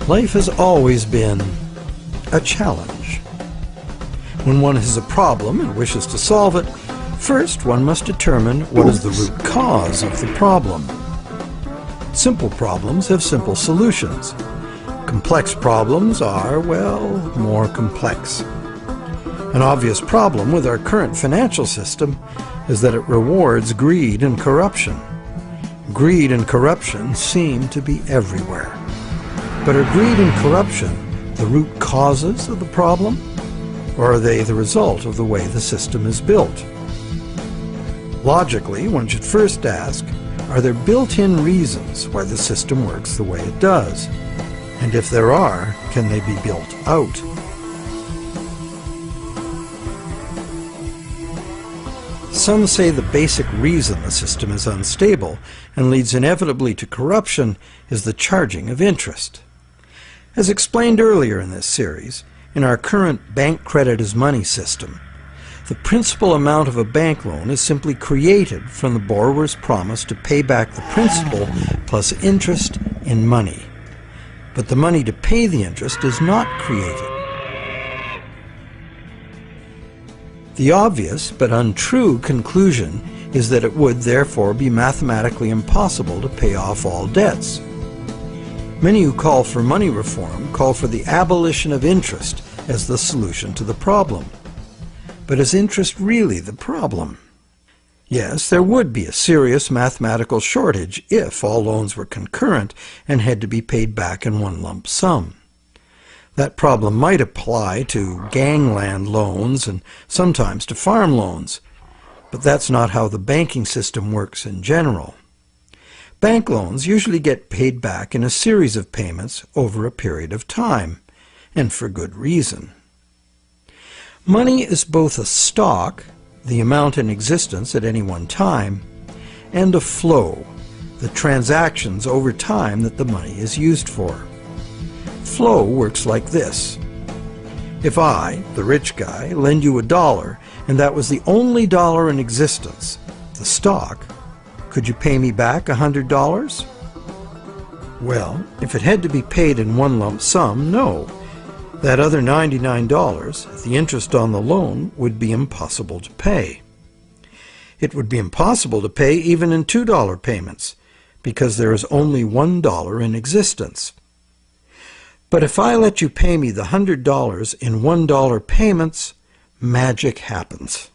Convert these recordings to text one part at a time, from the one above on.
Life has always been a challenge. When one has a problem and wishes to solve it, first one must determine what is the root cause of the problem. Simple problems have simple solutions. Complex problems are, well, more complex. An obvious problem with our current financial system is that it rewards greed and corruption. Greed and corruption seem to be everywhere. But are greed and corruption the root causes of the problem, or are they the result of the way the system is built? Logically, one should first ask, are there built-in reasons why the system works the way it does? And if there are, can they be built out? Some say the basic reason the system is unstable and leads inevitably to corruption is the charging of interest. As explained earlier in this series, in our current bank credit as money system, the principal amount of a bank loan is simply created from the borrower's promise to pay back the principal plus interest in money. But the money to pay the interest is not created. The obvious but untrue conclusion is that it would therefore be mathematically impossible to pay off all debts. Many who call for money reform call for the abolition of interest as the solution to the problem. But is interest really the problem? Yes, there would be a serious mathematical shortage if all loans were concurrent and had to be paid back in one lump sum. That problem might apply to gangland loans and sometimes to farm loans, but that's not how the banking system works in general. Bank loans usually get paid back in a series of payments over a period of time, and for good reason. Money is both a stock, the amount in existence at any one time, and a flow, the transactions over time that the money is used for. Flow works like this. If I, the rich guy, lend you $1 and that was the only dollar in existence, the stock, could you pay me back $100? Well, if it had to be paid in one lump sum, no. That other $99, the interest on the loan, would be impossible to pay. It would be impossible to pay even in $2 payments, because there is only $1 in existence. But if I let you pay me the $100 in $1 payments, magic happens.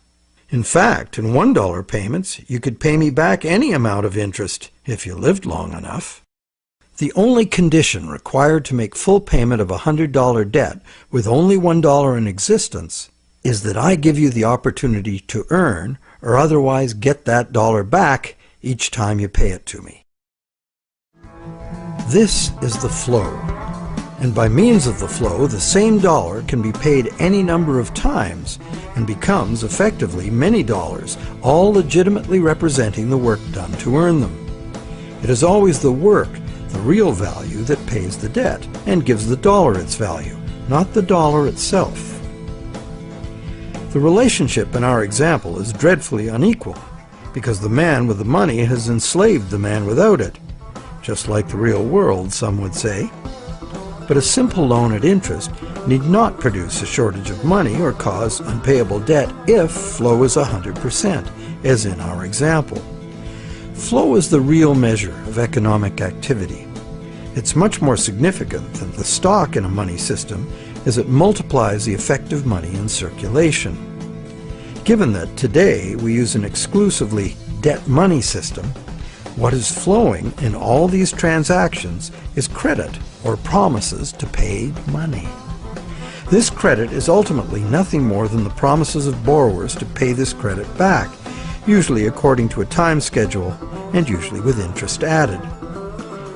In fact, in $1 payments, you could pay me back any amount of interest if you lived long enough. The only condition required to make full payment of a $100 debt with only $1 in existence is that I give you the opportunity to earn or otherwise get that dollar back each time you pay it to me. This is the flow. And by means of the flow, the same dollar can be paid any number of times and becomes effectively many dollars, all legitimately representing the work done to earn them. It is always the work, the real value, that pays the debt and gives the dollar its value, not the dollar itself. The relationship in our example is dreadfully unequal because the man with the money has enslaved the man without it, just like the real world, some would say. But a simple loan at interest need not produce a shortage of money or cause unpayable debt if flow is 100%, as in our example. Flow is the real measure of economic activity. It's much more significant than the stock in a money system, as it multiplies the effective money in circulation. Given that today we use an exclusively debt money system, what is flowing in all these transactions is credit or promises to pay money. This credit is ultimately nothing more than the promises of borrowers to pay this credit back, usually according to a time schedule and usually with interest added.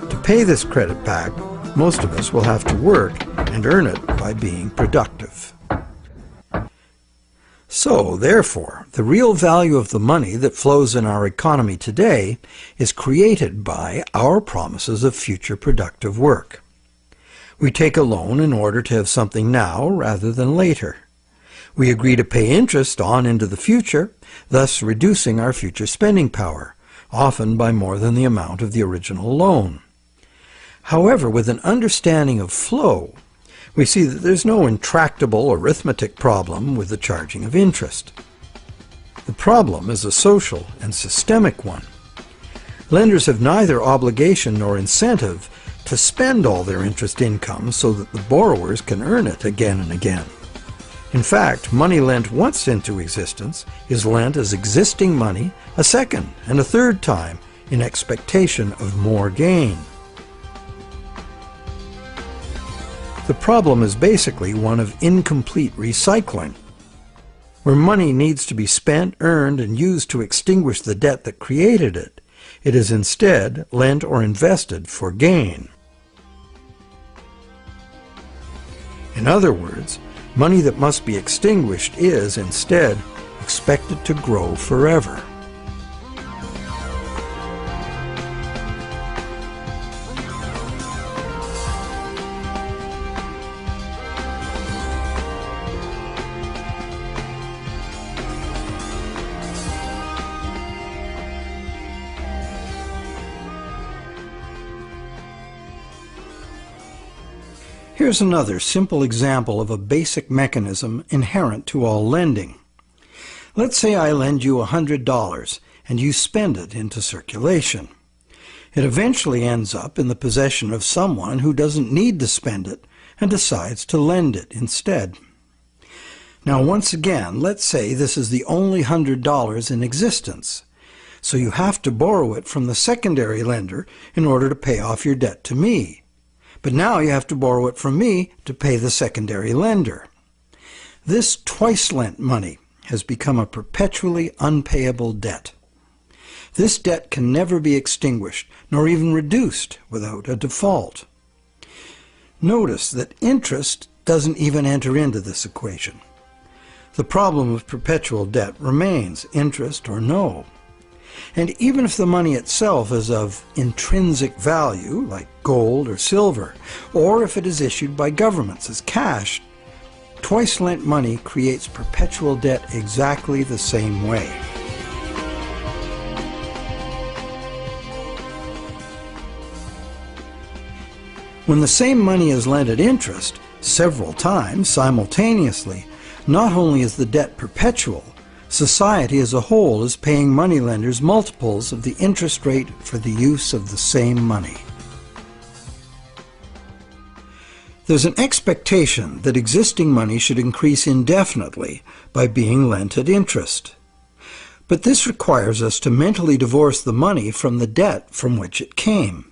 To pay this credit back, most of us will have to work and earn it by being productive. So, therefore, the real value of the money that flows in our economy today is created by our promises of future productive work. We take a loan in order to have something now rather than later. We agree to pay interest on into the future, thus reducing our future spending power, often by more than the amount of the original loan. However, with an understanding of flow, we see that there's no intractable arithmetic problem with the charging of interest. The problem is a social and systemic one. Lenders have neither obligation nor incentive to spend all their interest income so that the borrowers can earn it again and again. In fact, money lent once into existence is lent as existing money a second and a third time in expectation of more gain. The problem is basically one of incomplete recycling. Where money needs to be spent, earned, and used to extinguish the debt that created it, it is instead lent or invested for gain. In other words, money that must be extinguished is, instead, expected to grow forever. Here's another simple example of a basic mechanism inherent to all lending. Let's say I lend you $100 and you spend it into circulation. It eventually ends up in the possession of someone who doesn't need to spend it and decides to lend it instead. Now once again, let's say this is the only $100 in existence. So you have to borrow it from the secondary lender in order to pay off your debt to me. But now you have to borrow it from me to pay the secondary lender. This twice-lent money has become a perpetually unpayable debt. This debt can never be extinguished, nor even reduced without a default. Notice that interest doesn't even enter into this equation. The problem of perpetual debt remains, interest or no. And even if the money itself is of intrinsic value, like gold or silver, or if it is issued by governments as cash, twice-lent money creates perpetual debt exactly the same way. When the same money is lent at interest, several times simultaneously, not only is the debt perpetual, society as a whole is paying moneylenders multiples of the interest rate for the use of the same money. There's an expectation that existing money should increase indefinitely by being lent at interest. But this requires us to mentally divorce the money from the debt from which it came.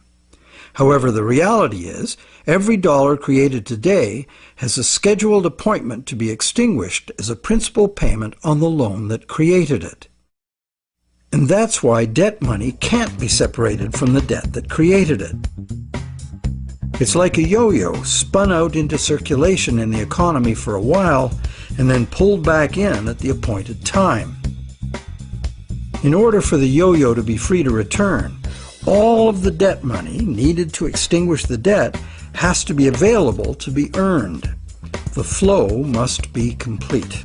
However, the reality is, every dollar created today has a scheduled appointment to be extinguished as a principal payment on the loan that created it. And that's why debt money can't be separated from the debt that created it. It's like a yo-yo spun out into circulation in the economy for a while and then pulled back in at the appointed time. In order for the yo-yo to be free to return, all of the debt money needed to extinguish the debt has to be available to be earned. The flow must be complete.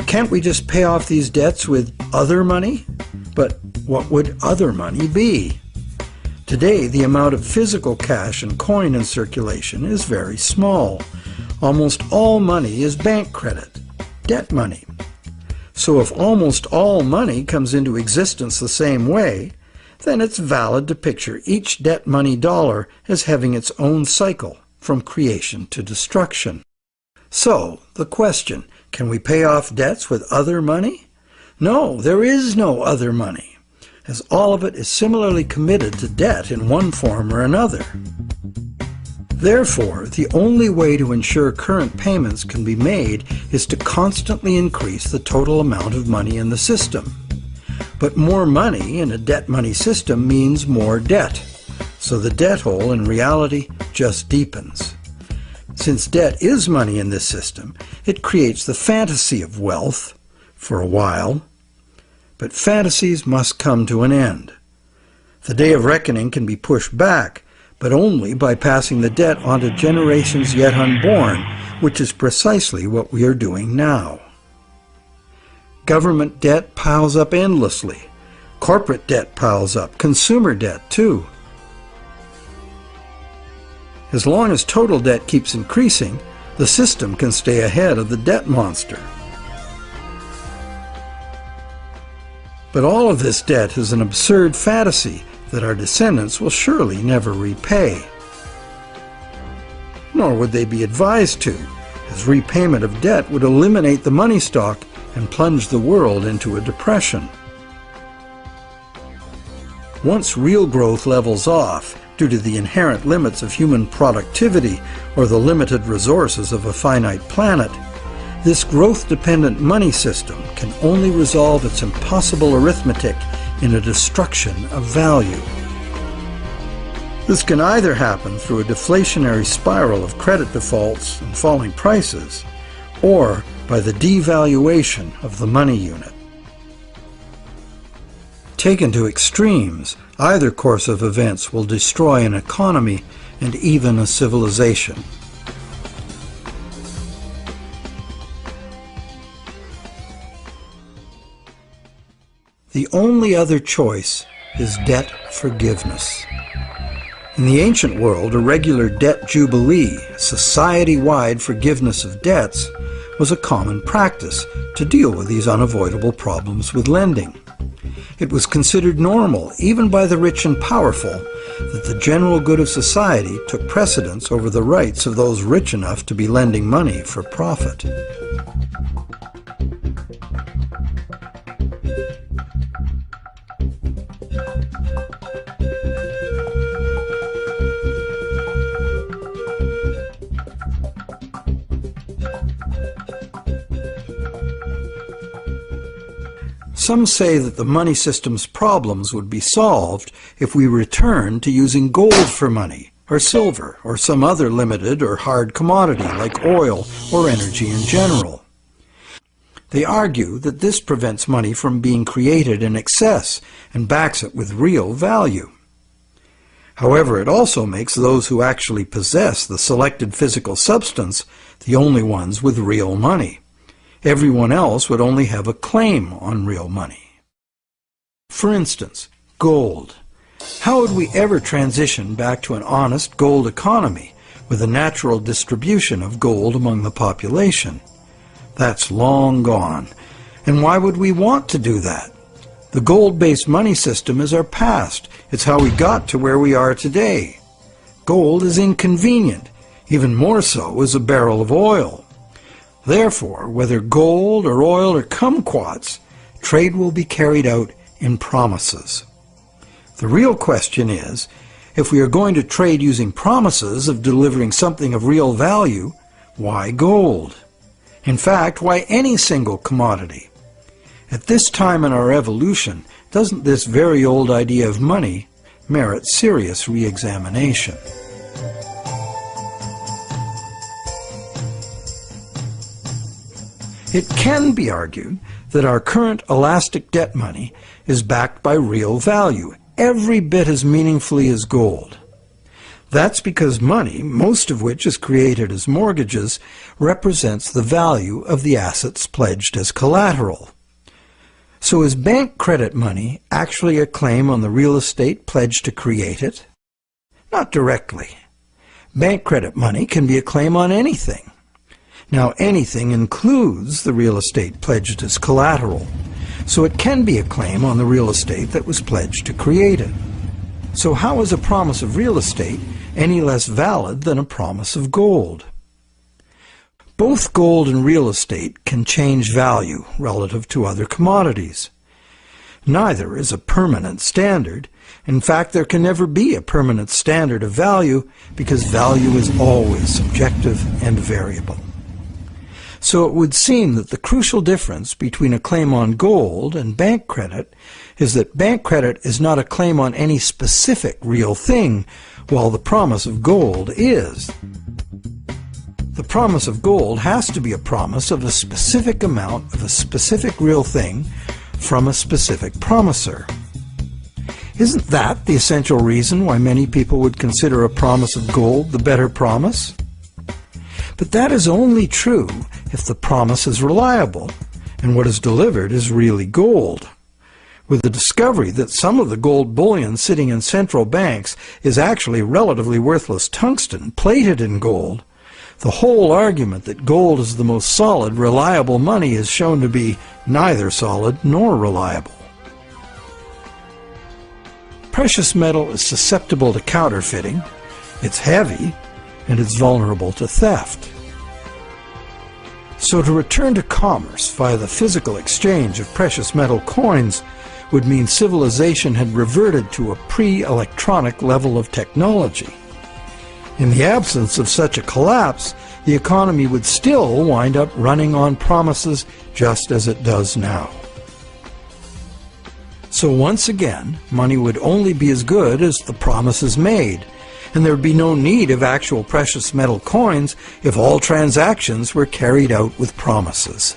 Can't we just pay off these debts with other money? But what would other money be? Today, the amount of physical cash and coin in circulation is very small. Almost all money is bank credit, debt money. So if almost all money comes into existence the same way, then it's valid to picture each debt money dollar as having its own cycle from creation to destruction. So, the question, can we pay off debts with other money? No, there is no other money, as all of it is similarly committed to debt in one form or another. Therefore, the only way to ensure current payments can be made is to constantly increase the total amount of money in the system. But more money in a debt money system means more debt, so the debt hole in reality just deepens. Since debt is money in this system, it creates the fantasy of wealth for a while, but fantasies must come to an end. The day of reckoning can be pushed back, but only by passing the debt on to generations yet unborn, which is precisely what we are doing now. Government debt piles up endlessly. Corporate debt piles up. Consumer debt, too. As long as total debt keeps increasing, the system can stay ahead of the debt monster. But all of this debt is an absurd fantasy that our descendants will surely never repay. Nor would they be advised to, as repayment of debt would eliminate the money stock and plunge the world into a depression. Once real growth levels off due to the inherent limits of human productivity or the limited resources of a finite planet, this growth-dependent money system can only resolve its impossible arithmetic in a destruction of value. This can either happen through a deflationary spiral of credit defaults and falling prices, or by the devaluation of the money unit. Taken to extremes, either course of events will destroy an economy and even a civilization. The only other choice is debt forgiveness. In the ancient world, a regular debt jubilee, society-wide forgiveness of debts, was a common practice to deal with these unavoidable problems with lending. It was considered normal, even by the rich and powerful, that the general good of society took precedence over the rights of those rich enough to be lending money for profit. Some say that the money system's problems would be solved if we returned to using gold for money, or silver, or some other limited or hard commodity like oil or energy in general. They argue that this prevents money from being created in excess and backs it with real value. However, it also makes those who actually possess the selected physical substance the only ones with real money. Everyone else would only have a claim on real money. For instance, gold. How would we ever transition back to an honest gold economy with a natural distribution of gold among the population? That's long gone. And why would we want to do that? The gold-based money system is our past. It's how we got to where we are today. Gold is inconvenient. Even more so is a barrel of oil. Therefore, whether gold or oil or kumquats, trade will be carried out in promises. The real question is, if we are going to trade using promises of delivering something of real value, why gold? In fact, why any single commodity? At this time in our evolution, doesn't this very old idea of money merit serious re-examination? It can be argued that our current elastic debt money is backed by real value, every bit as meaningfully as gold. That's because money, most of which is created as mortgages, represents the value of the assets pledged as collateral. So is bank credit money actually a claim on the real estate pledged to create it? Not directly. Bank credit money can be a claim on anything. Now, anything includes the real estate pledged as collateral, so it can be a claim on the real estate that was pledged to create it. So how is a promise of real estate any less valid than a promise of gold? Both gold and real estate can change value relative to other commodities. Neither is a permanent standard. In fact, there can never be a permanent standard of value because value is always subjective and variable. So it would seem that the crucial difference between a claim on gold and bank credit is that bank credit is not a claim on any specific real thing, while the promise of gold is. The promise of gold has to be a promise of a specific amount of a specific real thing from a specific promiser. Isn't that the essential reason why many people would consider a promise of gold the better promise? But that is only true if the promise is reliable and what is delivered is really gold. with the discovery that some of the gold bullion sitting in central banks is actually relatively worthless tungsten plated in gold, the whole argument that gold is the most solid, reliable money is shown to be neither solid nor reliable. Precious metal is susceptible to counterfeiting, it's heavy, and it's vulnerable to theft. So to return to commerce via the physical exchange of precious metal coins would mean civilization had reverted to a pre-electronic level of technology. In the absence of such a collapse, the economy would still wind up running on promises just as it does now. So once again, money would only be as good as the promises made, and there would be no need of actual precious metal coins if all transactions were carried out with promises.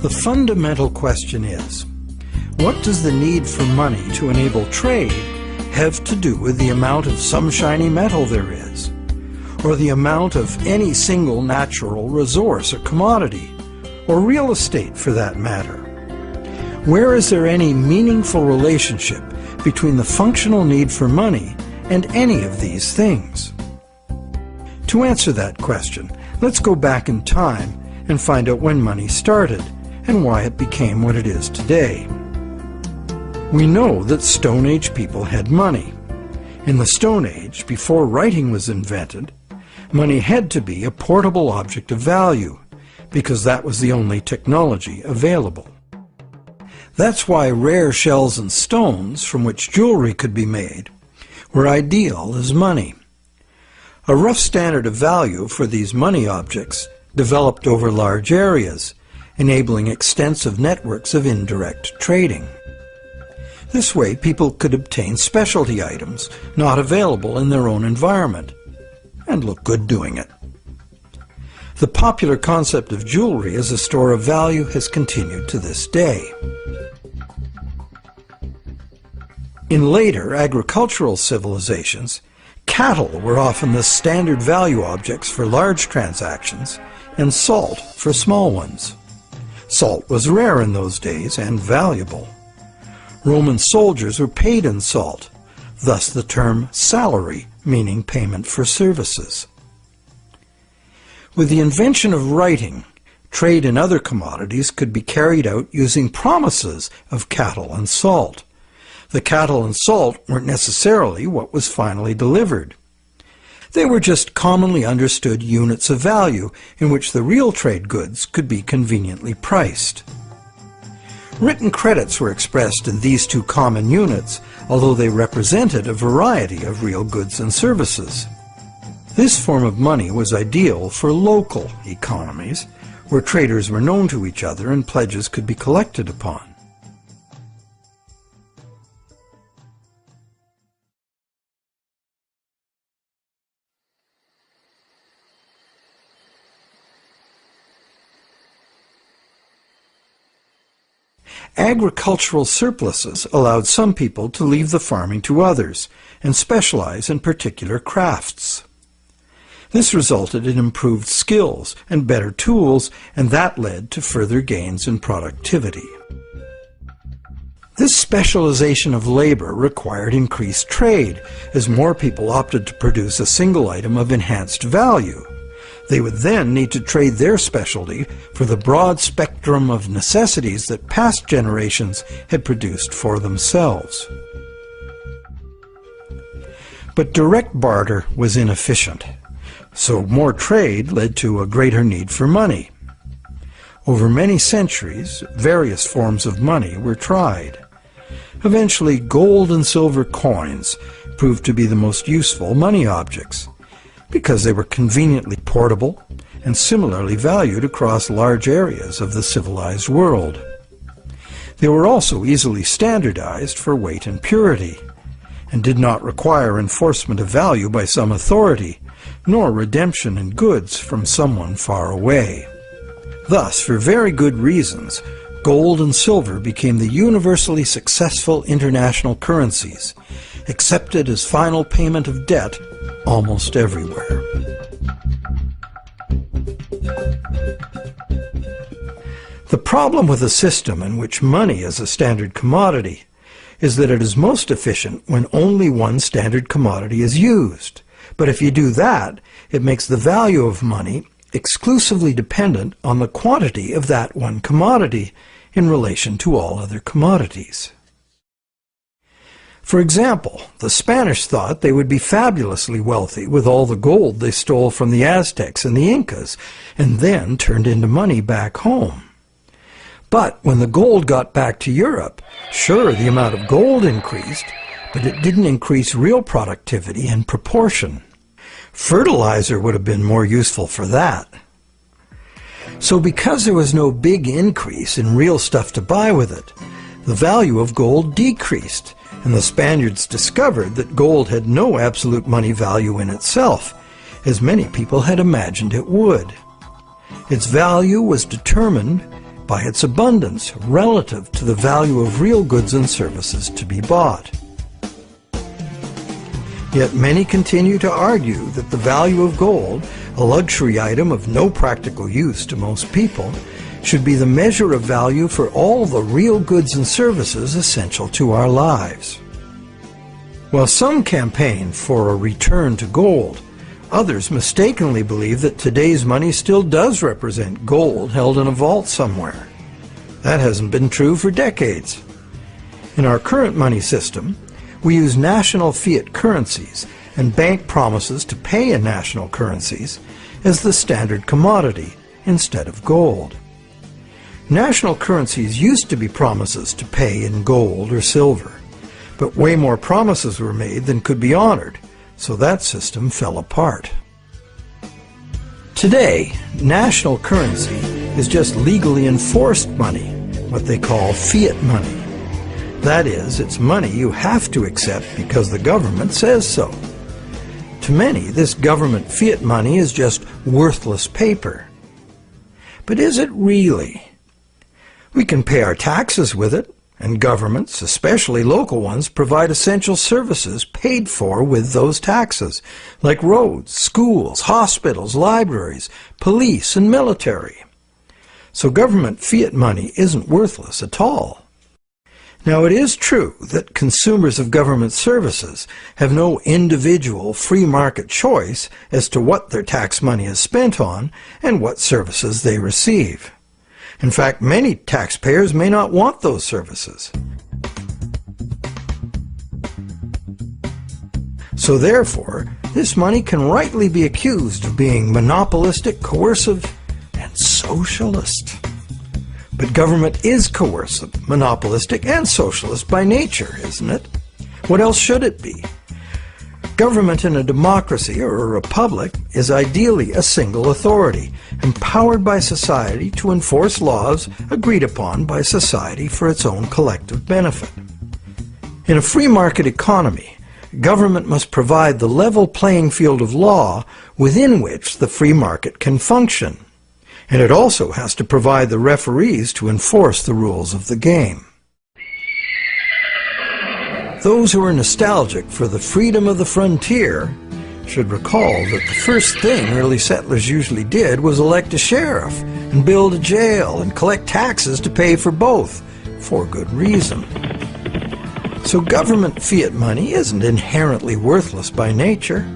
The fundamental question is, what does the need for money to enable trade have to do with the amount of some shiny metal there is, or the amount of any single natural resource or commodity, or real estate for that matter? Where is there any meaningful relationship between the functional need for money and any of these things? To answer that question, let's go back in time and find out when money started and why it became what it is today. We know that Stone Age people had money. In the Stone Age, before writing was invented, money had to be a portable object of value, because that was the only technology available. That's why rare shells and stones, from which jewelry could be made, were ideal as money. A rough standard of value for these money objects developed over large areas, enabling extensive networks of indirect trading. This way, people could obtain specialty items not available in their own environment, and look good doing it. The popular concept of jewelry as a store of value has continued to this day. In later agricultural civilizations, cattle were often the standard value objects for large transactions, and salt for small ones. Salt was rare in those days and valuable. Roman soldiers were paid in salt, thus the term salary, meaning payment for services. With the invention of writing, trade in other commodities could be carried out using promises of cattle and salt. The cattle and salt weren't necessarily what was finally delivered. They were just commonly understood units of value in which the real trade goods could be conveniently priced. Written credits were expressed in these two common units, although they represented a variety of real goods and services. This form of money was ideal for local economies, where traders were known to each other and pledges could be collected upon. Agricultural surpluses allowed some people to leave the farming to others and specialize in particular crafts. This resulted in improved skills and better tools, and that led to further gains in productivity. This specialization of labor required increased trade, as more people opted to produce a single item of enhanced value. They would then need to trade their specialty for the broad spectrum of necessities that past generations had produced for themselves. But direct barter was inefficient. So more trade led to a greater need for money. Over many centuries, various forms of money were tried. Eventually, gold and silver coins proved to be the most useful money objects because they were conveniently portable and similarly valued across large areas of the civilized world. They were also easily standardized for weight and purity, and did not require enforcement of value by some authority, nor redemption in goods from someone far away. Thus, for very good reasons, gold and silver became the universally successful international currencies, accepted as final payment of debt almost everywhere. The problem with a system in which money is a standard commodity is that it is most efficient when only one standard commodity is used. But if you do that, it makes the value of money exclusively dependent on the quantity of that one commodity in relation to all other commodities. For example, the Spanish thought they would be fabulously wealthy with all the gold they stole from the Aztecs and the Incas, and then turned into money back home. But when the gold got back to Europe, sure, the amount of gold increased, but it didn't increase real productivity in proportion. Fertilizer would have been more useful for that. So because there was no big increase in real stuff to buy with it, the value of gold decreased, and the Spaniards discovered that gold had no absolute money value in itself, as many people had imagined it would. Its value was determined by its abundance relative to the value of real goods and services to be bought. Yet many continue to argue that the value of gold, a luxury item of no practical use to most people, should be the measure of value for all the real goods and services essential to our lives. While some campaign for a return to gold, others mistakenly believe that today's money still does represent gold held in a vault somewhere. That hasn't been true for decades. In our current money system, we use national fiat currencies and bank promises to pay in national currencies as the standard commodity instead of gold. National currencies used to be promises to pay in gold or silver, but way more promises were made than could be honored, so that system fell apart. Today, national currency is just legally enforced money, what they call fiat money. That is, it's money you have to accept because the government says so. To many, this government fiat money is just worthless paper. But is it really? We can pay our taxes with it, and governments, especially local ones, provide essential services paid for with those taxes, like roads, schools, hospitals, libraries, police, and military. So government fiat money isn't worthless at all. Now, it is true that consumers of government services have no individual free market choice as to what their tax money is spent on and what services they receive. In fact, many taxpayers may not want those services. So therefore, this money can rightly be accused of being monopolistic, coercive, and socialist. But government is coercive, monopolistic, and socialist by nature, isn't it? What else should it be? Government in a democracy or a republic is ideally a single authority, empowered by society to enforce laws agreed upon by society for its own collective benefit. In a free market economy, government must provide the level playing field of law within which the free market can function. And it also has to provide the referees to enforce the rules of the game. Those who are nostalgic for the freedom of the frontier should recall that the first thing early settlers usually did was elect a sheriff and build a jail and collect taxes to pay for both, for good reason. So government fiat money isn't inherently worthless by nature.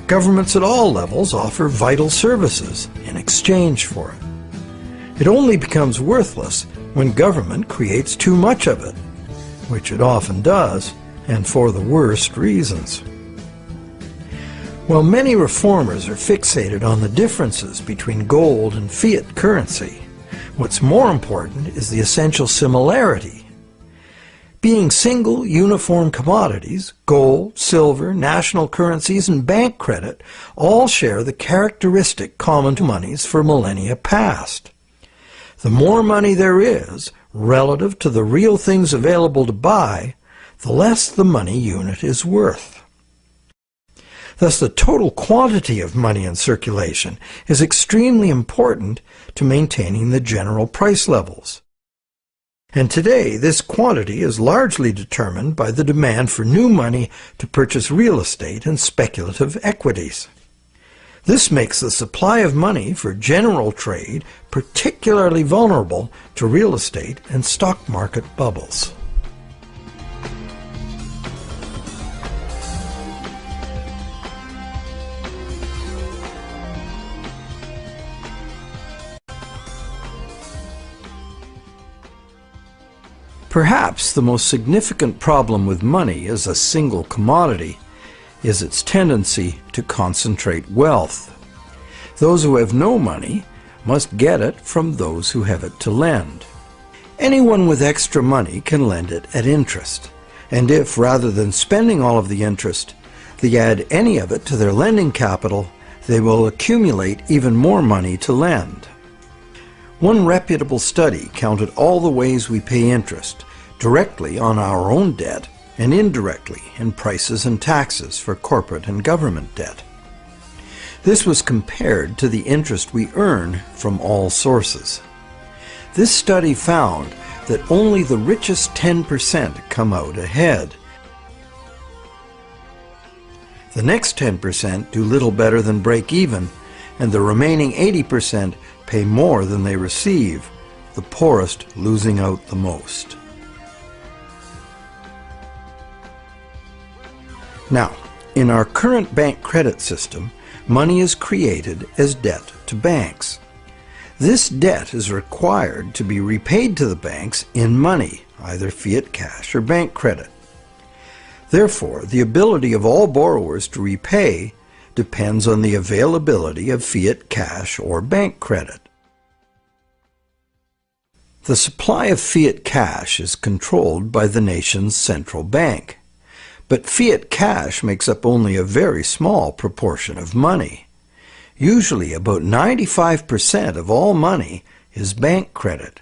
Governments at all levels offer vital services in exchange for it. It only becomes worthless when government creates too much of it, which it often does, and for the worst reasons. While many reformers are fixated on the differences between gold and fiat currency, what's more important is the essential similarity. Being single, uniform commodities, gold, silver, national currencies, and bank credit all share the characteristic common to monies for millennia past. The more money there is, relative to the real things available to buy, the less the money unit is worth. Thus, the total quantity of money in circulation is extremely important to maintaining the general price levels. And today, this quantity is largely determined by the demand for new money to purchase real estate and speculative equities. This makes the supply of money for general trade particularly vulnerable to real estate and stock market bubbles. Perhaps the most significant problem with money as a single commodity is its tendency to concentrate wealth. Those who have no money must get it from those who have it to lend. Anyone with extra money can lend it at interest, and if, rather than spending all of the interest, they add any of it to their lending capital, they will accumulate even more money to lend. One reputable study counted all the ways we pay interest, directly on our own debt and indirectly in prices and taxes for corporate and government debt. This was compared to the interest we earn from all sources. This study found that only the richest 10% come out ahead. The next 10% do little better than break even, and the remaining 80% pay more than they receive, the poorest losing out the most. Now, in our current bank credit system, money is created as debt to banks. This debt is required to be repaid to the banks in money, either fiat cash or bank credit. Therefore, the ability of all borrowers to repay depends on the availability of fiat cash or bank credit. The supply of fiat cash is controlled by the nation's central bank, but fiat cash makes up only a very small proportion of money. Usually about 95% of all money is bank credit.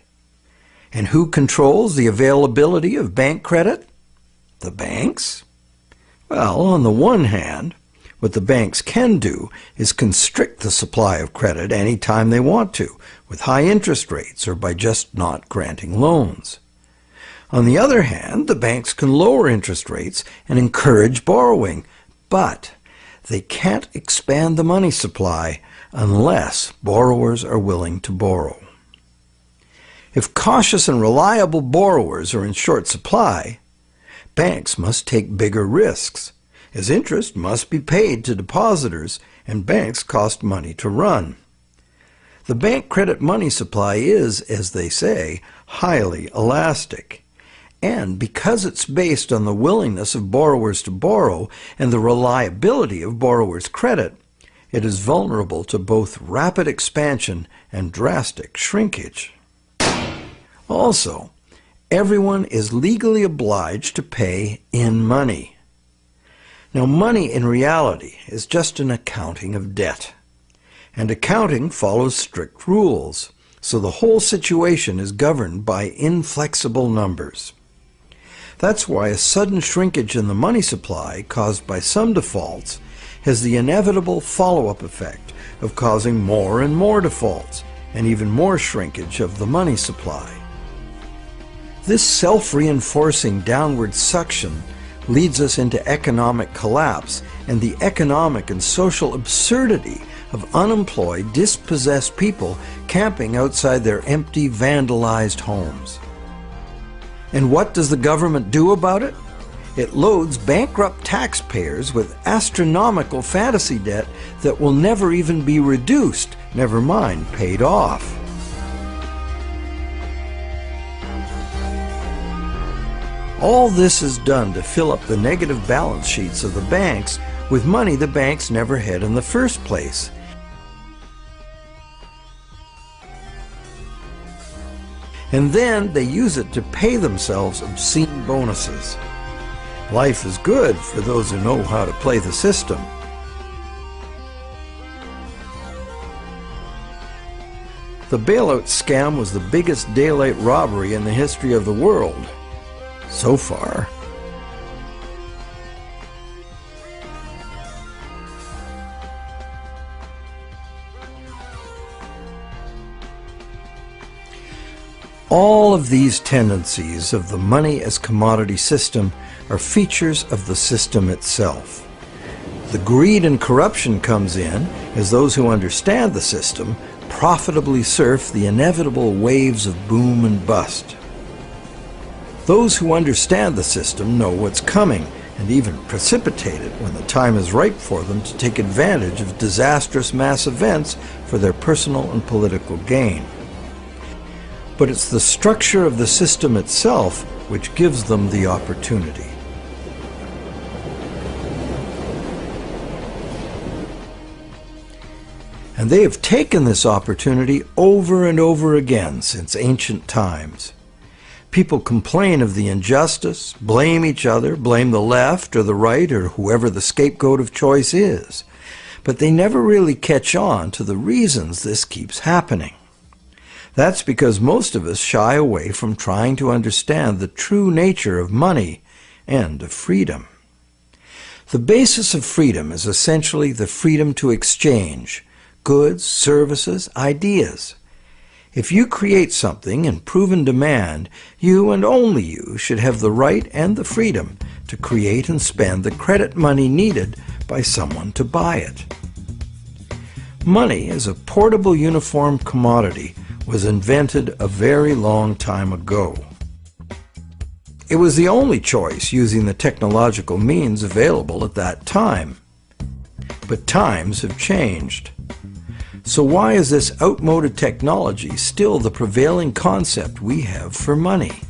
And who controls the availability of bank credit? The banks? Well, on the one hand, what the banks can do is constrict the supply of credit any time they want to, with high interest rates or by just not granting loans. On the other hand, the banks can lower interest rates and encourage borrowing, but they can't expand the money supply unless borrowers are willing to borrow. If cautious and reliable borrowers are in short supply, banks must take bigger risks, as interest must be paid to depositors and banks cost money to run. The bank credit money supply is, as they say, highly elastic. And because it's based on the willingness of borrowers to borrow and the reliability of borrowers' credit, it is vulnerable to both rapid expansion and drastic shrinkage. Also, everyone is legally obliged to pay in money. Now, money in reality is just an accounting of debt, and accounting follows strict rules, so the whole situation is governed by inflexible numbers. That's why a sudden shrinkage in the money supply caused by some defaults has the inevitable follow-up effect of causing more and more defaults and even more shrinkage of the money supply. This self-reinforcing downward suction leads us into economic collapse and the economic and social absurdity of unemployed, dispossessed people camping outside their empty, vandalized homes. And what does the government do about it? It loads bankrupt taxpayers with astronomical fantasy debt that will never even be reduced, never mind paid off. All this is done to fill up the negative balance sheets of the banks with money the banks never had in the first place. And then they use it to pay themselves obscene bonuses. Life is good for those who know how to play the system. The bailout scam was the biggest daylight robbery in the history of the world. So far. All of these tendencies of the money as commodity system are features of the system itself. The greed and corruption comes in as those who understand the system profitably surf the inevitable waves of boom and bust. Those who understand the system know what's coming and even precipitate it when the time is ripe for them to take advantage of disastrous mass events for their personal and political gain. But it's the structure of the system itself which gives them the opportunity. And they have taken this opportunity over and over again since ancient times. People complain of the injustice, blame each other, blame the left or the right or whoever the scapegoat of choice is. But they never really catch on to the reasons this keeps happening. That's because most of us shy away from trying to understand the true nature of money and of freedom. The basis of freedom is essentially the freedom to exchange goods, services, ideas. If you create something in proven demand, you and only you should have the right and the freedom to create and spend the credit money needed by someone to buy it. Money as a portable uniform commodity was invented a very long time ago. It was the only choice using the technological means available at that time. But times have changed. So why is this outmoded technology still the prevailing concept we have for money?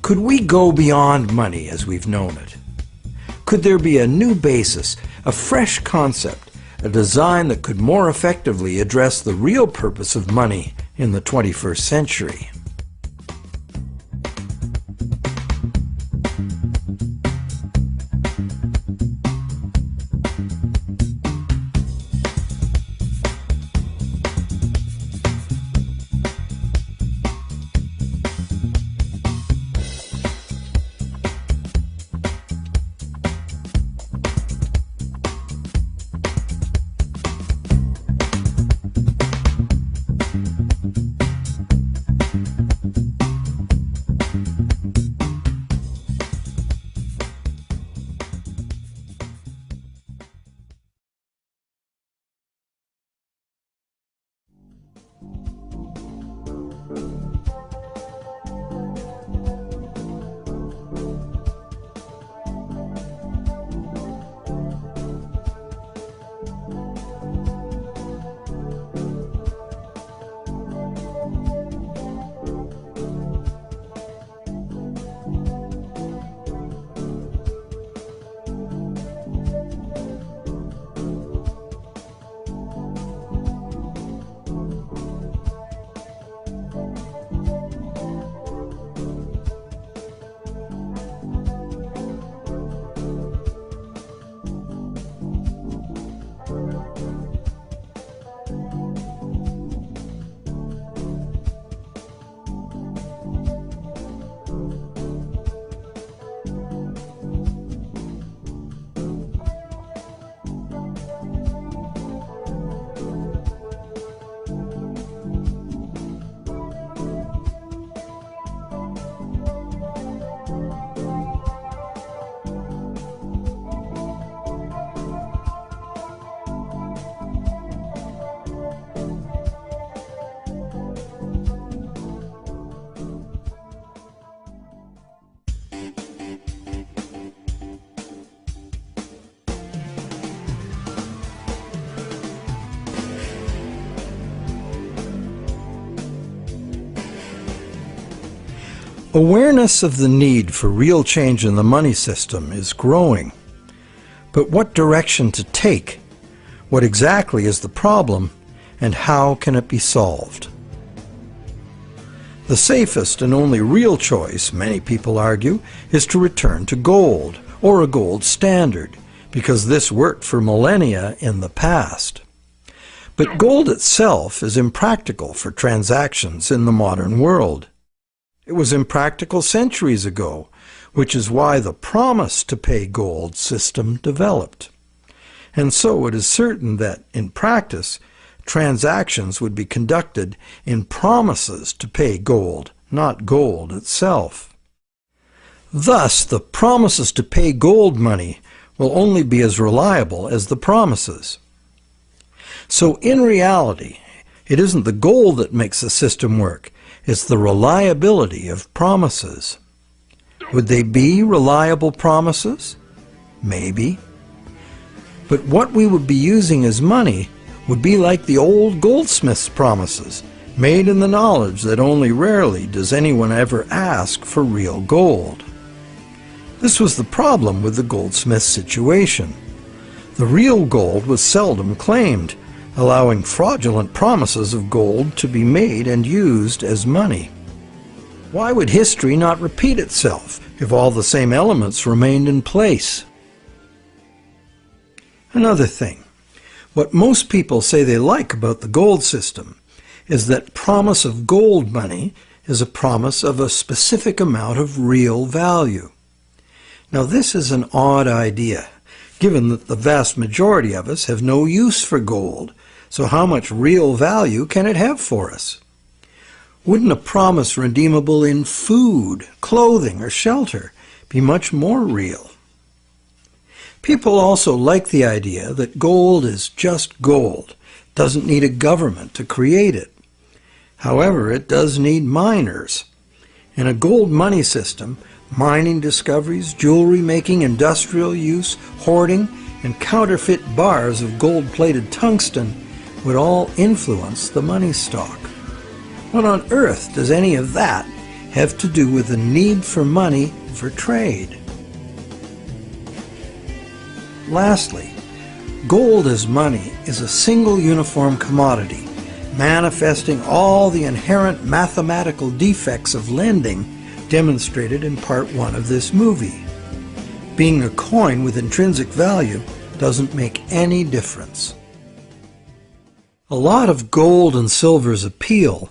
Could we go beyond money as we've known it? Could there be a new basis, a fresh concept, a design that could more effectively address the real purpose of money in the 21st century? Awareness of the need for real change in the money system is growing. But what direction to take? What exactly is the problem, and how can it be solved? The safest and only real choice, many people argue, is to return to gold, or a gold standard, because this worked for millennia in the past. But gold itself is impractical for transactions in the modern world. It was impractical centuries ago, which is why the promise to pay gold system developed. And so it is certain that, in practice, transactions would be conducted in promises to pay gold, not gold itself. Thus, the promises to pay gold money will only be as reliable as the promises. So in reality, it isn't the gold that makes the system work, it's the reliability of promises. Would they be reliable promises? Maybe. But what we would be using as money would be like the old goldsmith's promises, made in the knowledge that only rarely does anyone ever ask for real gold. This was the problem with the goldsmith situation. The real gold was seldom claimed, allowing fraudulent promises of gold to be made and used as money. Why would history not repeat itself if all the same elements remained in place? Another thing, what most people say they like about the gold system is that promise of gold money is a promise of a specific amount of real value. Now this is an odd idea, given that the vast majority of us have no use for gold, so how much real value can it have for us? Wouldn't a promise redeemable in food, clothing, or shelter be much more real? People also like the idea that gold is just gold, doesn't need a government to create it. However, it does need miners. In a gold money system, mining discoveries, jewelry making, industrial use, hoarding, and counterfeit bars of gold-plated tungsten would all influence the money stock. What on earth does any of that have to do with the need for money for trade? Lastly, gold as money is a single uniform commodity, manifesting all the inherent mathematical defects of lending demonstrated in part 1 of this movie. Being a coin with intrinsic value doesn't make any difference. A lot of gold and silver's appeal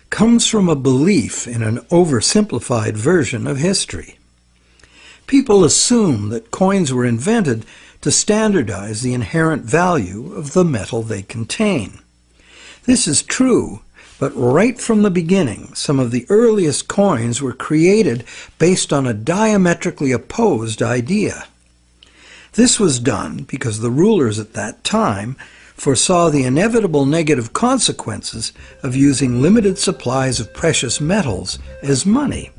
comes from a belief in an oversimplified version of history. People assume that coins were invented to standardize the inherent value of the metal they contain. This is true, but right from the beginning, some of the earliest coins were created based on a diametrically opposed idea. This was done because the rulers at that time foresaw the inevitable negative consequences of using limited supplies of precious metals as money.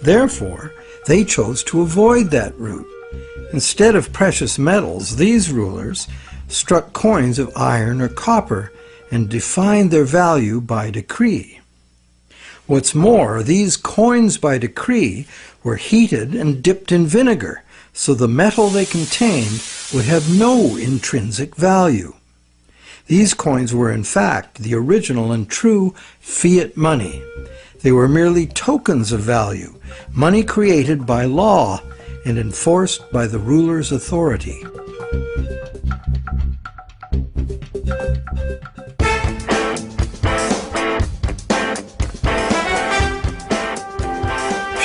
Therefore, they chose to avoid that route. Instead of precious metals, these rulers struck coins of iron or copper and defined their value by decree. What's more, these coins by decree were heated and dipped in vinegar, so the metal they contained would have no intrinsic value. These coins were in fact the original and true fiat money. They were merely tokens of value, money created by law and enforced by the ruler's authority.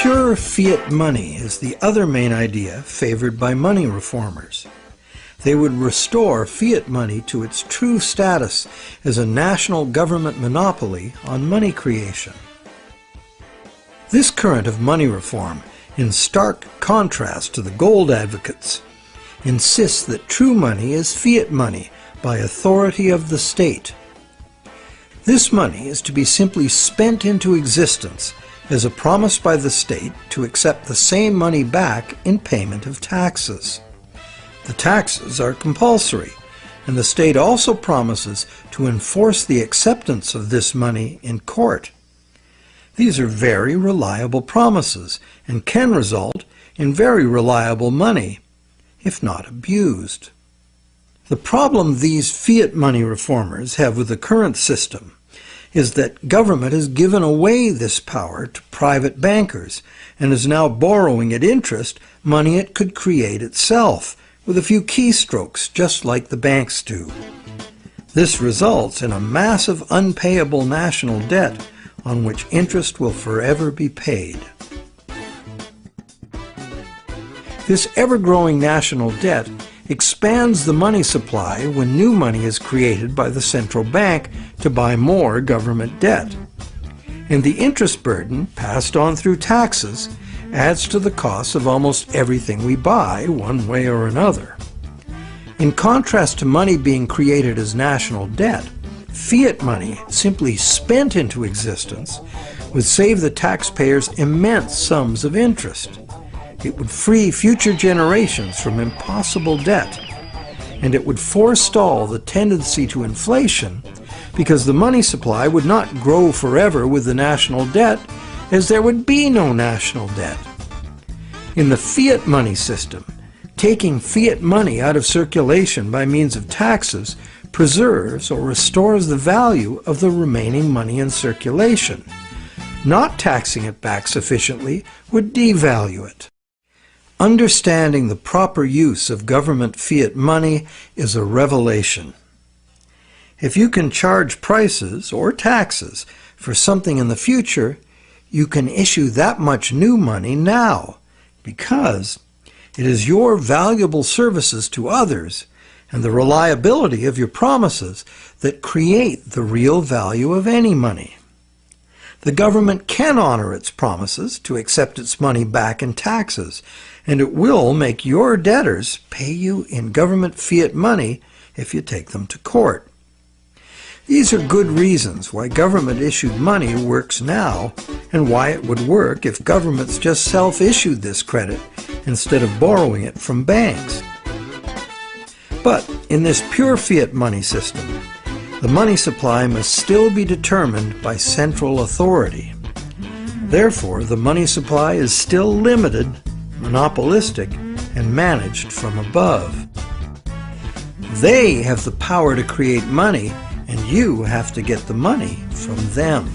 Pure fiat money is the other main idea favored by money reformers. They would restore fiat money to its true status as a national government monopoly on money creation. This current of money reform, in stark contrast to the gold advocates, insists that true money is fiat money by authority of the state. This money is to be simply spent into existence as a promise by the state to accept the same money back in payment of taxes. The taxes are compulsory, and the state also promises to enforce the acceptance of this money in court. These are very reliable promises and can result in very reliable money. if not abused. The problem these fiat money reformers have with the current system is that government has given away this power to private bankers and is now borrowing at interest money it could create itself with a few keystrokes, just like the banks do. This results in a massive unpayable national debt on which interest will forever be paid. This ever-growing national debt expands the money supply when new money is created by the central bank to buy more government debt. And the interest burden, passed on through taxes, adds to the cost of almost everything we buy, one way or another. In contrast to money being created as national debt, fiat money, simply spent into existence, would save the taxpayers immense sums of interest. It would free future generations from impossible debt, and it would forestall the tendency to inflation because the money supply would not grow forever with the national debt, as there would be no national debt. In the fiat money system, taking fiat money out of circulation by means of taxes preserves or restores the value of the remaining money in circulation. Not taxing it back sufficiently would devalue it. Understanding the proper use of government fiat money is a revelation. If you can charge prices or taxes for something in the future, you can issue that much new money now, because it is your valuable services to others and the reliability of your promises that create the real value of any money. The government can honor its promises to accept its money back in taxes, and it will make your debtors pay you in government fiat money if you take them to court. These are good reasons why government-issued money works now, and why it would work if governments just self-issued this credit instead of borrowing it from banks. But in this pure fiat money system, the money supply must still be determined by central authority. Therefore, the money supply is still limited, monopolistic, and managed from above. They have the power to create money, and you have to get the money from them.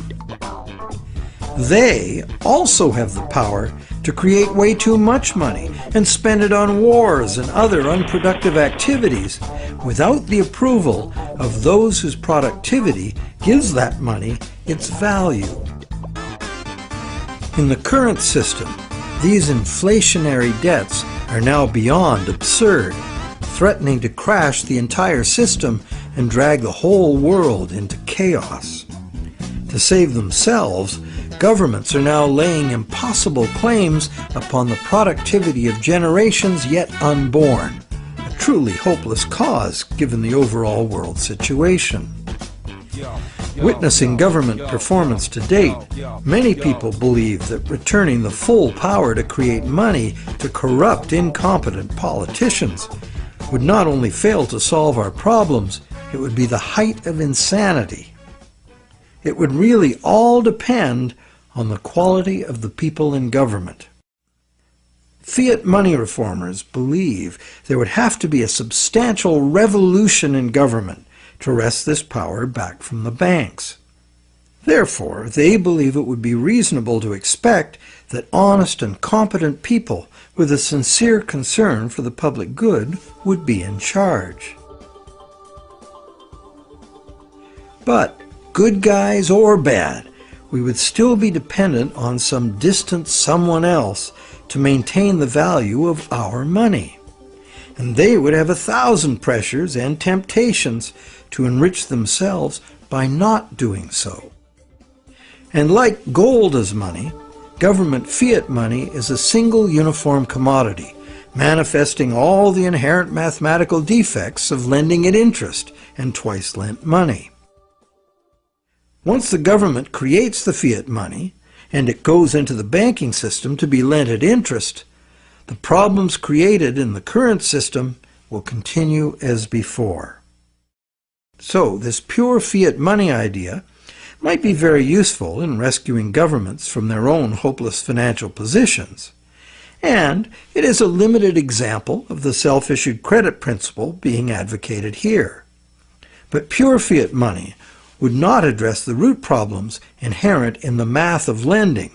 They also have the power to create way too much money and spend it on wars and other unproductive activities without the approval of those whose productivity gives that money its value. In the current system, these inflationary debts are now beyond absurd, threatening to crash the entire system and drag the whole world into chaos. To save themselves, governments are now laying impossible claims upon the productivity of generations yet unborn, a truly hopeless cause given the overall world situation. Witnessing government performance to date, many people believe that returning the full power to create money to corrupt, incompetent politicians would not only fail to solve our problems, it would be the height of insanity. It would really all depend on the quality of the people in government. Fiat money reformers believe there would have to be a substantial revolution in government to wrest this power back from the banks. Therefore, they believe it would be reasonable to expect that honest and competent people with a sincere concern for the public good would be in charge. But, good guys or bad, we would still be dependent on some distant someone else to maintain the value of our money. And they would have 1,000 pressures and temptations to enrich themselves by not doing so. And like gold as money, government fiat money is a single uniform commodity, manifesting all the inherent mathematical defects of lending at interest and twice lent money. Once the government creates the fiat money, and it goes into the banking system to be lent at interest, the problems created in the current system will continue as before. So, this pure fiat money idea might be very useful in rescuing governments from their own hopeless financial positions, and it is a limited example of the self-issued credit principle being advocated here. But pure fiat money would not address the root problems inherent in the math of lending,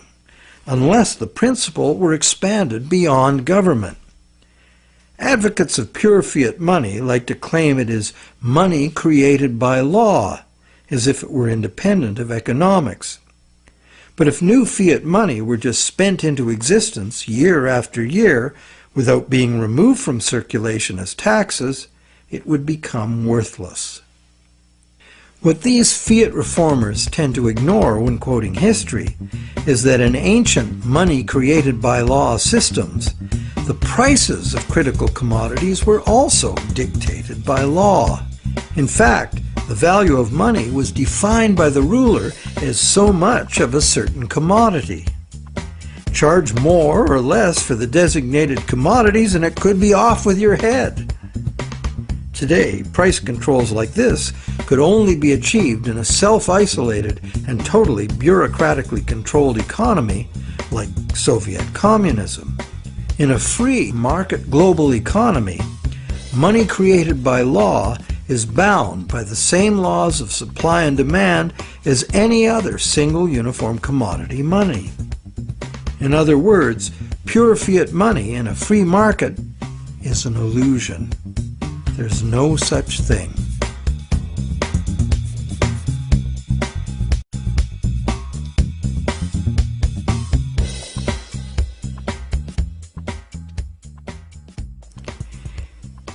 unless the principle were expanded beyond government. Advocates of pure fiat money like to claim it is money created by law, as if it were independent of economics. But if new fiat money were just spent into existence year after year without being removed from circulation as taxes, it would become worthless. What these fiat reformers tend to ignore when quoting history is that in ancient money created by law systems, the prices of critical commodities were also dictated by law. In fact, the value of money was defined by the ruler as so much of a certain commodity. Charge more or less for the designated commodities and it could be off with your head. Today, price controls like this could only be achieved in a self-isolated and totally bureaucratically controlled economy like Soviet communism. In a free market global economy, money created by law is bound by the same laws of supply and demand as any other single uniform commodity money. In other words, pure fiat money in a free market is an illusion. There's no such thing.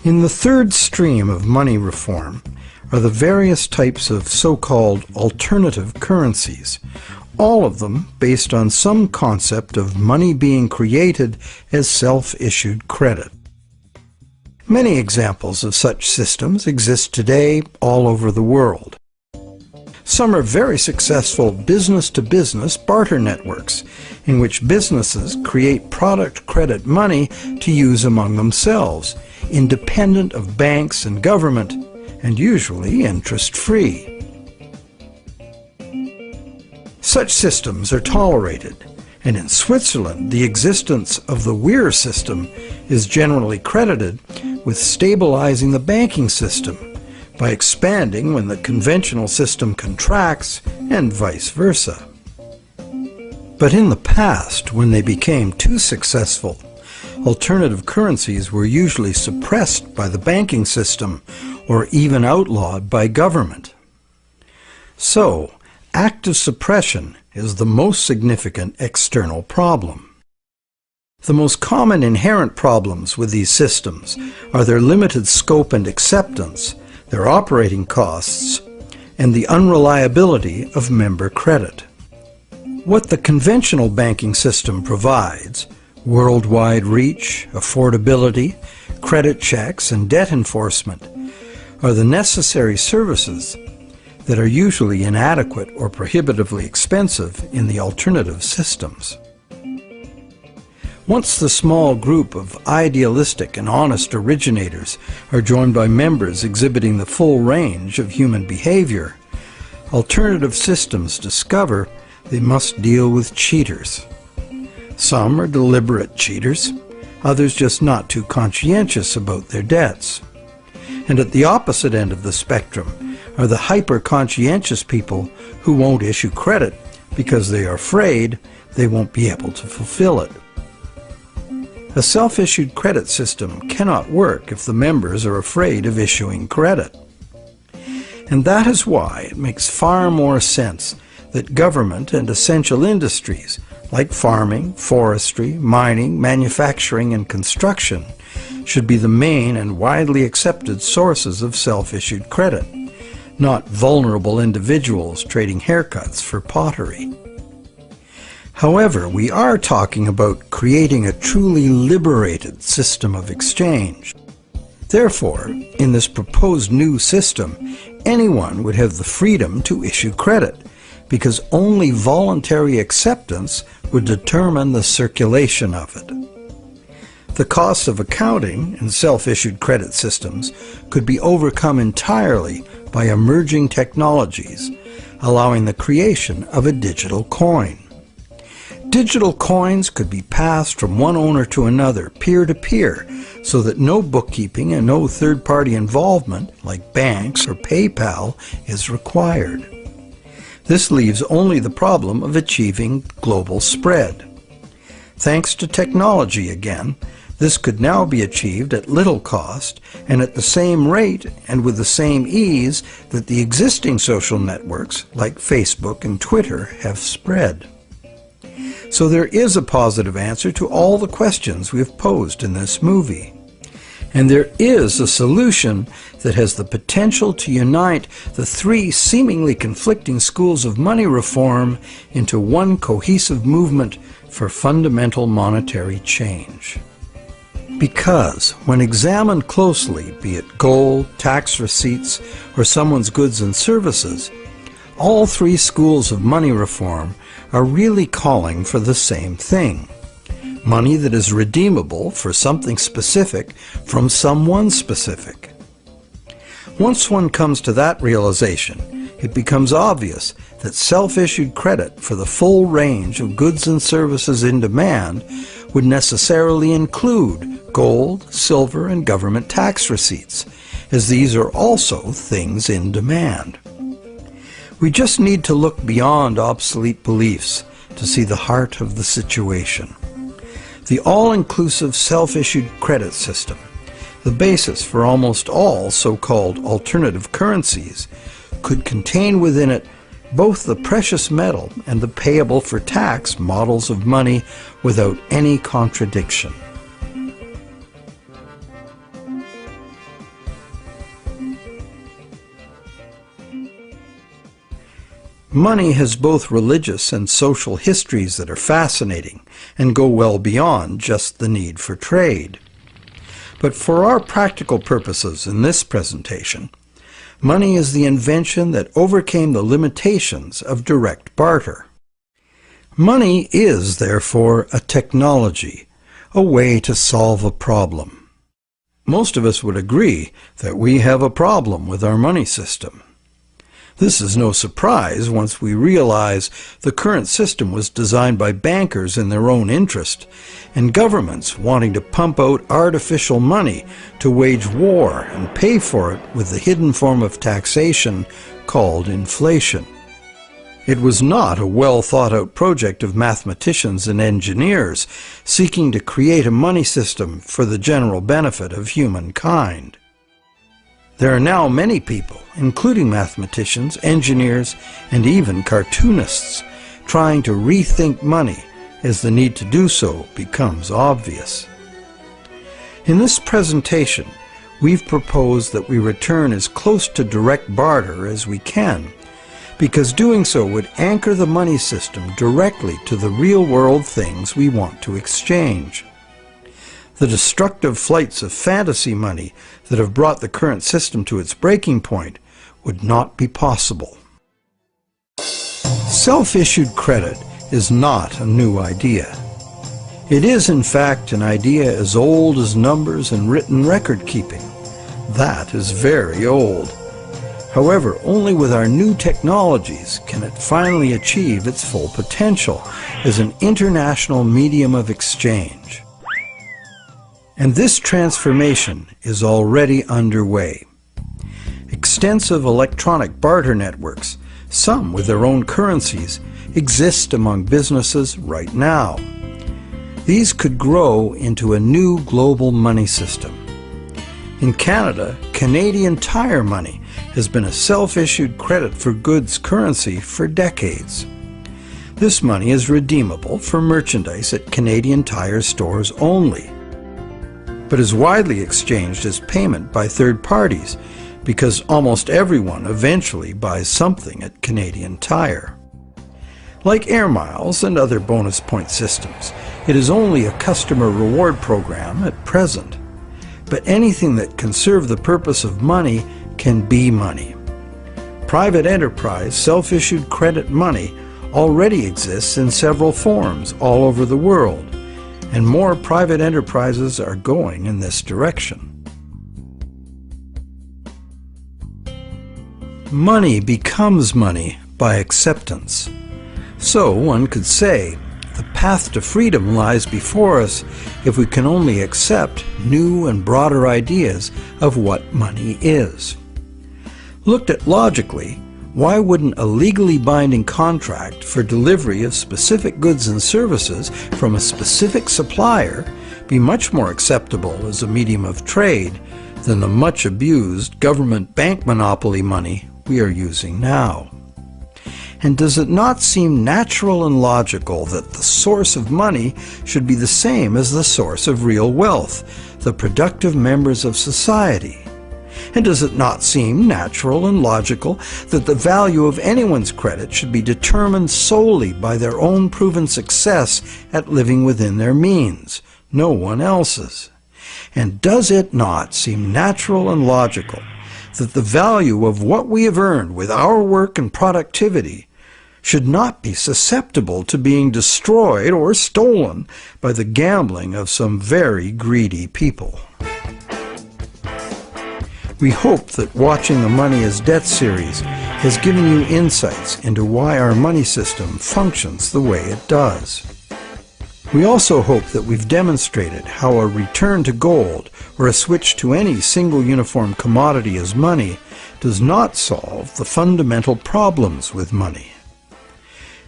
In the third stream of money reform are the various types of so-called alternative currencies, all of them based on some concept of money being created as self-issued credit. Many examples of such systems exist today all over the world. Some are very successful business-to-business barter networks, in which businesses create product credit money to use among themselves, independent of banks and government, and usually interest-free. Such systems are tolerated, and in Switzerland the existence of the Weir system is generally credited with stabilizing the banking system by expanding when the conventional system contracts and vice versa. But in the past, when they became too successful, alternative currencies were usually suppressed by the banking system or even outlawed by government. So, active suppression is the most significant external problem. The most common inherent problems with these systems are their limited scope and acceptance, their operating costs, and the unreliability of member credit. What the conventional banking system provides, worldwide reach, affordability, credit checks, and debt enforcement, are the necessary services that are usually inadequate or prohibitively expensive in the alternative systems. Once the small group of idealistic and honest originators are joined by members exhibiting the full range of human behavior, alternative systems discover they must deal with cheaters. Some are deliberate cheaters, others just not too conscientious about their debts. And at the opposite end of the spectrum are the hyper-conscientious people who won't issue credit because they are afraid they won't be able to fulfill it. A self-issued credit system cannot work if the members are afraid of issuing credit. And that is why it makes far more sense that government and essential industries like farming, forestry, mining, manufacturing, and construction should be the main and widely accepted sources of self-issued credit, not vulnerable individuals trading haircuts for pottery. However, we are talking about creating a truly liberated system of exchange. Therefore, in this proposed new system, anyone would have the freedom to issue credit, because only voluntary acceptance would determine the circulation of it. The costs of accounting in self-issued credit systems could be overcome entirely by emerging technologies, allowing the creation of a digital coin. Digital coins could be passed from one owner to another, peer-to-peer, so that no bookkeeping and no third-party involvement, like banks or PayPal, is required. This leaves only the problem of achieving global spread. Thanks to technology again, this could now be achieved at little cost and at the same rate and with the same ease that the existing social networks like Facebook and Twitter have spread. So there is a positive answer to all the questions we have posed in this movie. And there is a solution that has the potential to unite the three seemingly conflicting schools of money reform into one cohesive movement for fundamental monetary change. Because, when examined closely, be it gold, tax receipts, or someone's goods and services, all three schools of money reform are really calling for the same thing: money that is redeemable for something specific from someone specific. Once one comes to that realization, it becomes obvious that self-issued credit for the full range of goods and services in demand would necessarily include gold, silver, and government tax receipts, as these are also things in demand. We just need to look beyond obsolete beliefs to see the heart of the situation. The all-inclusive self-issued credit system, the basis for almost all so-called alternative currencies, could contain within it both the precious metal and the payable for tax models of money without any contradiction. Money has both religious and social histories that are fascinating and go well beyond just the need for trade. But for our practical purposes in this presentation, money is the invention that overcame the limitations of direct barter. Money is, therefore, a technology, a way to solve a problem. Most of us would agree that we have a problem with our money system. This is no surprise once we realize the current system was designed by bankers in their own interest, and governments wanting to pump out artificial money to wage war and pay for it with the hidden form of taxation called inflation. It was not a well-thought-out project of mathematicians and engineers seeking to create a money system for the general benefit of humankind. There are now many people, including mathematicians, engineers, and even cartoonists, trying to rethink money as the need to do so becomes obvious. In this presentation, we've proposed that we return as close to direct barter as we can, because doing so would anchor the money system directly to the real-world things we want to exchange. The destructive flights of fantasy money that have brought the current system to its breaking point would not be possible. Self-issued credit is not a new idea. It is, in fact, an idea as old as numbers and written record keeping. That is very old. However, only with our new technologies can it finally achieve its full potential as an international medium of exchange. And this transformation is already underway. Extensive electronic barter networks, some with their own currencies, exist among businesses right now. These could grow into a new global money system. In Canada, Canadian Tire money has been a self-issued credit for goods currency for decades. This money is redeemable for merchandise at Canadian Tire stores only, but is widely exchanged as payment by third parties because almost everyone eventually buys something at Canadian Tire. Like air miles and other bonus point systems, it is only a customer reward program at present. But anything that can serve the purpose of money can be money. Private enterprise self-issued credit money already exists in several forms all over the world, and more private enterprises are going in this direction. Money becomes money by acceptance. So one could say the path to freedom lies before us if we can only accept new and broader ideas of what money is. Looked at logically, why wouldn't a legally binding contract for delivery of specific goods and services from a specific supplier be much more acceptable as a medium of trade than the much abused government bank monopoly money we are using now? And does it not seem natural and logical that the source of money should be the same as the source of real wealth, the productive members of society? And does it not seem natural and logical that the value of anyone's credit should be determined solely by their own proven success at living within their means, no one else's? And does it not seem natural and logical that the value of what we have earned with our work and productivity should not be susceptible to being destroyed or stolen by the gambling of some very greedy people? We hope that watching the Money is Debt series has given you insights into why our money system functions the way it does. We also hope that we've demonstrated how a return to gold or a switch to any single uniform commodity as money does not solve the fundamental problems with money.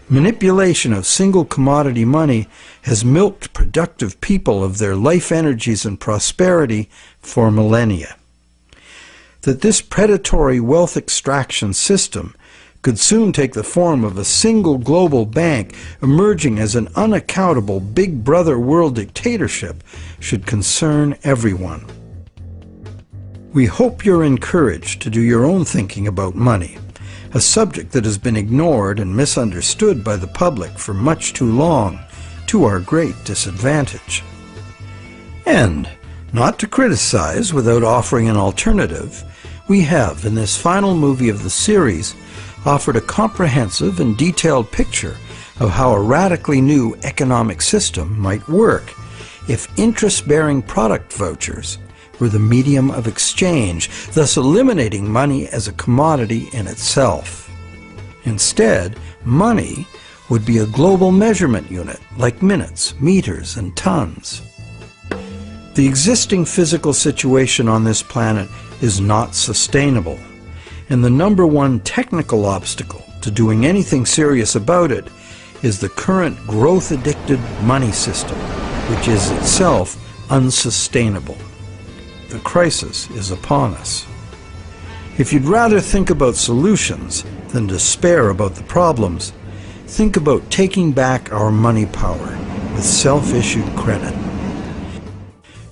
Manipulation of single commodity money has milked productive people of their life energies and prosperity for millennia. That this predatory wealth extraction system could soon take the form of a single global bank emerging as an unaccountable big brother world dictatorship should concern everyone. We hope you're encouraged to do your own thinking about money, a subject that has been ignored and misunderstood by the public for much too long, to our great disadvantage. And, not to criticize without offering an alternative, we have, in this final movie of the series, offered a comprehensive and detailed picture of how a radically new economic system might work if interest-bearing product vouchers were the medium of exchange, thus eliminating money as a commodity in itself. Instead, money would be a global measurement unit like minutes, meters, and tons. The existing physical situation on this planet is not sustainable, and the number one technical obstacle to doing anything serious about it is the current growth-addicted money system, which is itself unsustainable. The crisis is upon us. If you'd rather think about solutions than despair about the problems, think about taking back our money power with self-issued credit.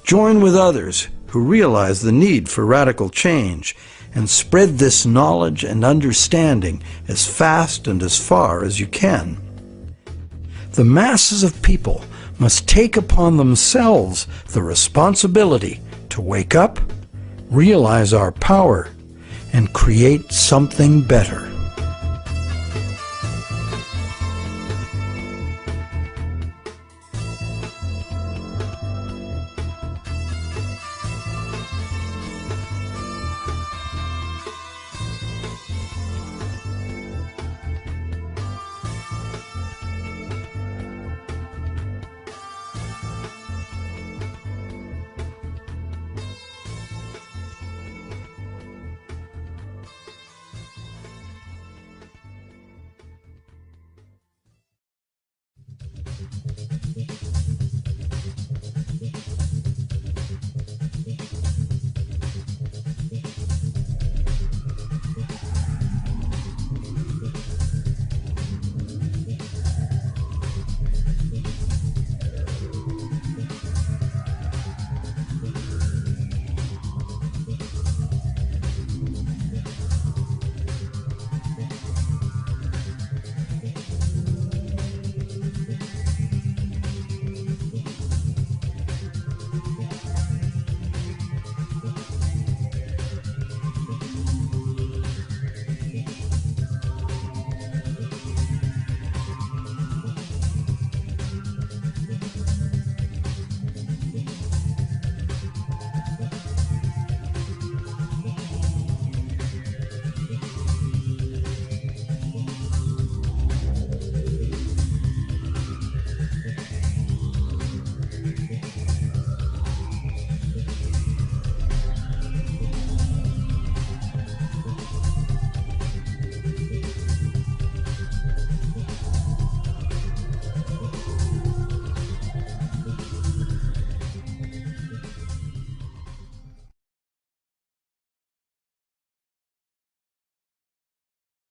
Join with others who realize the need for radical change and spread this knowledge and understanding as fast and as far as you can. The masses of people must take upon themselves the responsibility to wake up, realize our power, and create something better.